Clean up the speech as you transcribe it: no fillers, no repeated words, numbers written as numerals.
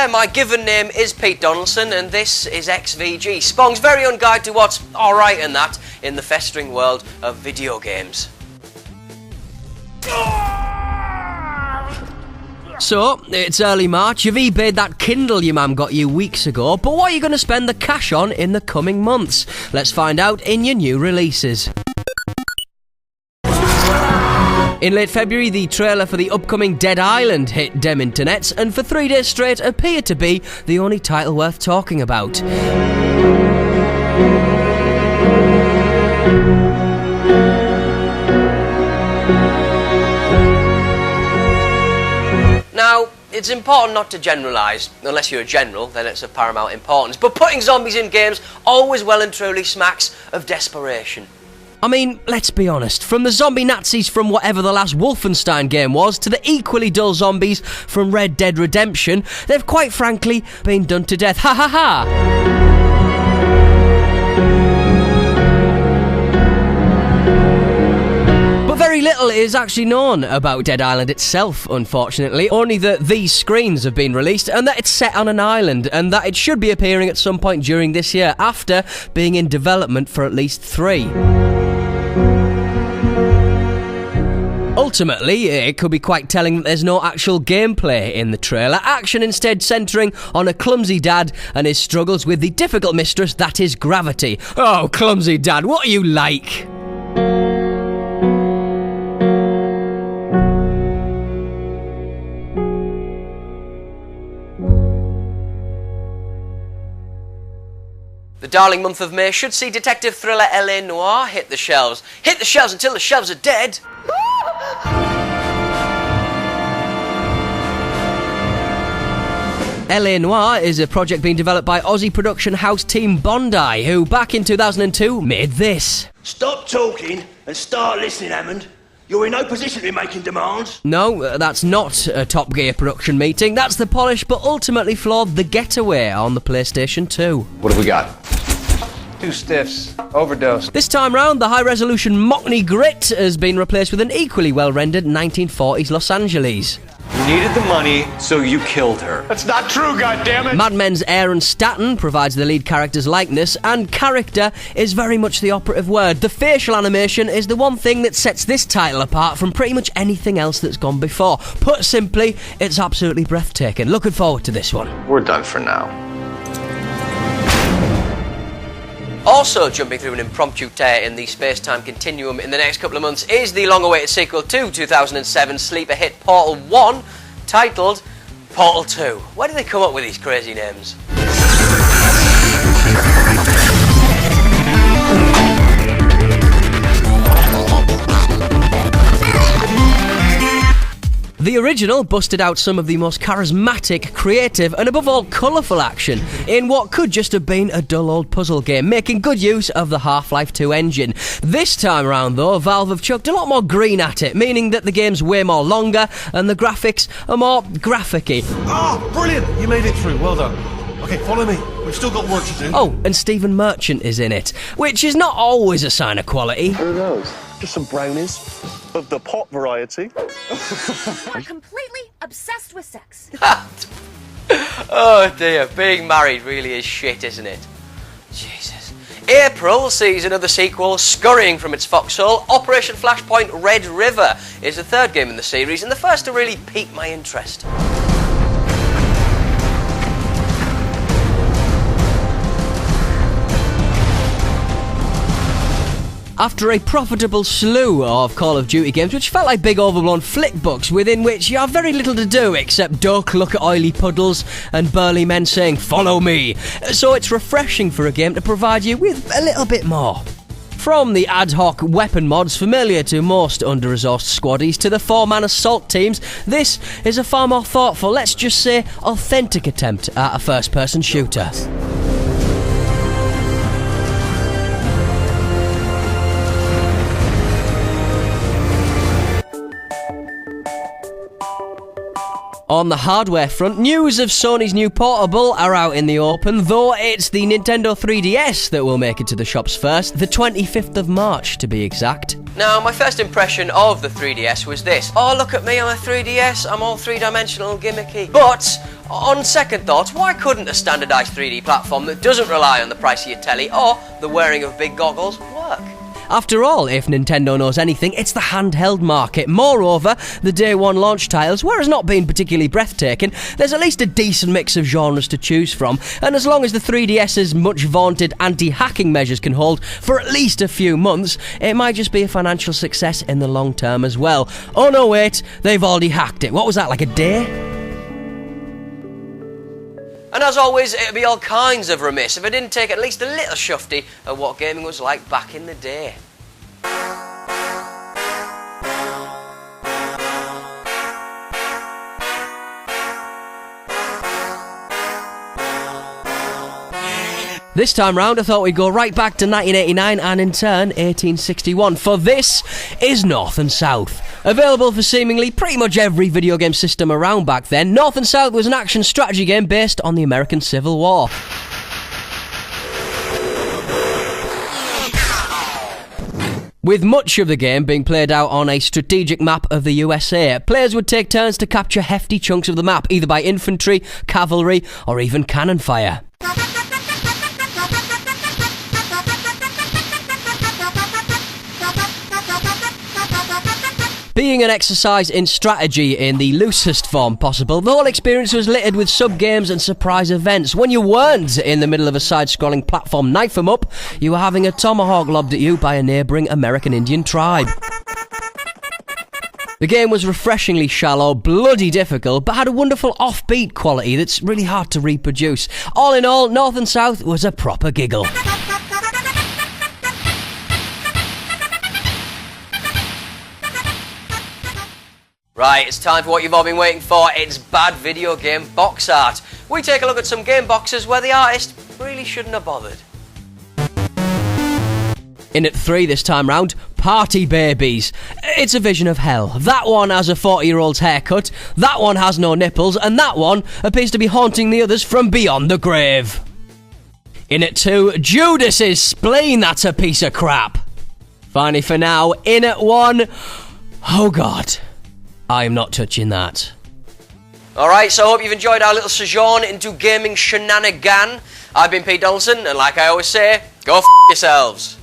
there, my given name is Pete Donaldson, and this is XVG, Spong's very own guide to what's alright and that in the festering world of video games. So, it's early March, you've eBayed that Kindle your mum got you weeks ago, but what are you going to spend the cash on in the coming months? Let's find out in your new releases. In late February, the trailer for the upcoming Dead Island hit dem internets, and for 3 days straight appeared to be the only title worth talking about. Now, it's important not to generalise. Unless you're a general, then it's of paramount importance. But putting zombies in games always well and truly smacks of desperation. I mean, let's be honest, from the zombie Nazis from whatever the last Wolfenstein game was, to the equally dull zombies from Red Dead Redemption, they've quite frankly been done to death. Ha ha ha! Very little is actually known about Dead Island itself, unfortunately. Only that these screens have been released and that it's set on an island and that it should be appearing at some point during this year after being in development for at least 3. Ultimately, it could be quite telling that there's no actual gameplay in the trailer, action instead centering on a clumsy dad and his struggles with the difficult mistress that is gravity. Oh, clumsy dad, what are you like? The darling month of May should see detective thriller LA Noire hit the shelves. Hit the shelves until the shelves are dead! LA Noire is a project being developed by Aussie production house team Bondi, who back in 2002 made this. Stop talking and start listening, Hammond. You're in no position to be making demands. No, that's not a Top Gear production meeting. That's the polished but ultimately flawed The Getaway on the PlayStation 2. What have we got? 2 stiffs. Overdose. This time round, the high-resolution Mockney Grit has been replaced with an equally well-rendered 1940s Los Angeles. You needed the money, so you killed her. That's not true, goddammit! Mad Men's Aaron Staton provides the lead character's likeness, and character is very much the operative word. The facial animation is the one thing that sets this title apart from pretty much anything else that's gone before. Put simply, it's absolutely breathtaking. Looking forward to this one. We're done for now. Also jumping through an impromptu tear in the space-time continuum in the next couple of months is the long-awaited sequel to 2007 sleeper hit Portal 1, titled Portal 2. Where do they come up with these crazy names? The original busted out some of the most charismatic, creative, and above all colourful action in what could just have been a dull old puzzle game, making good use of the Half-Life 2 engine. This time around though, Valve have chucked a lot more green at it, meaning that the game's way more longer and the graphics are more graphic-y. Oh, brilliant! You made it through, well done. Okay, follow me. We've still got work to do. Oh, and Stephen Merchant is in it, which is not always a sign of quality. Who knows? Just some brownies. Of the pot variety. I'm completely obsessed with sex. Oh dear, being married really is shit, isn't it? Jesus. April sees another sequel scurrying from its foxhole. Operation Flashpoint Red River is the third game in the series and the first to really pique my interest. After a profitable slew of Call of Duty games, which felt like big overblown flick books within which you have very little to do except duck, look at oily puddles, and burly men saying, "Follow me." So it's refreshing for a game to provide you with a little bit more. From the ad hoc weapon mods familiar to most under-resourced squaddies to the 4-man assault teams, this is a far more thoughtful, let's just say, authentic attempt at a first-person shooter. On the hardware front, news of Sony's new portable are out in the open, though it's the Nintendo 3DS that will make it to the shops first, the 25th of March to be exact. Now, my first impression of the 3DS was this. Oh, look at me, I'm a 3DS, I'm all three-dimensional, gimmicky. But On second thoughts, why couldn't a standardised 3D platform that doesn't rely on the price of your telly or the wearing of big goggles work? After all, if Nintendo knows anything, it's the handheld market. Moreover, the day one launch titles, whereas not being particularly breathtaking, there's at least a decent mix of genres to choose from, and as long as the 3DS's much vaunted anti-hacking measures can hold for at least a few months, it might just be a financial success in the long term as well. Oh no, wait, they've already hacked it. What was that, like a day? And as always, it'd be all kinds of remiss if I didn't take at least a little shufty of what gaming was like back in the day. This time round, I thought we'd go right back to 1989 and in turn 1861, for this is North and South. Available for seemingly pretty much every video game system around back then, North and South was an action strategy game based on the American Civil War. With much of the game being played out on a strategic map of the USA, players would take turns to capture hefty chunks of the map, either by infantry, cavalry, or even cannon fire. Being an exercise in strategy in the loosest form possible, the whole experience was littered with sub-games and surprise events. When you weren't in the middle of a side-scrolling platform knife 'em up, you were having a tomahawk lobbed at you by a neighbouring American Indian tribe. The game was refreshingly shallow, bloody difficult, but had a wonderful offbeat quality that's really hard to reproduce. All in all, North and South was a proper giggle. Right, it's time for what you've all been waiting for. It's bad video game box art. We take a look at some game boxes where the artist really shouldn't have bothered. In at 3 this time round, Party Babies. It's a vision of hell. That one has a 40-year-old's haircut, that one has no nipples, and that one appears to be haunting the others from beyond the grave. In at 2, Judas's spleen. That's a piece of crap. Finally for now, in at 1, oh god, I'm not touching that. Alright, so I hope you've enjoyed our little sojourn into gaming shenanigan. I've been Pete Donaldson, and like I always say, go f*** yourselves.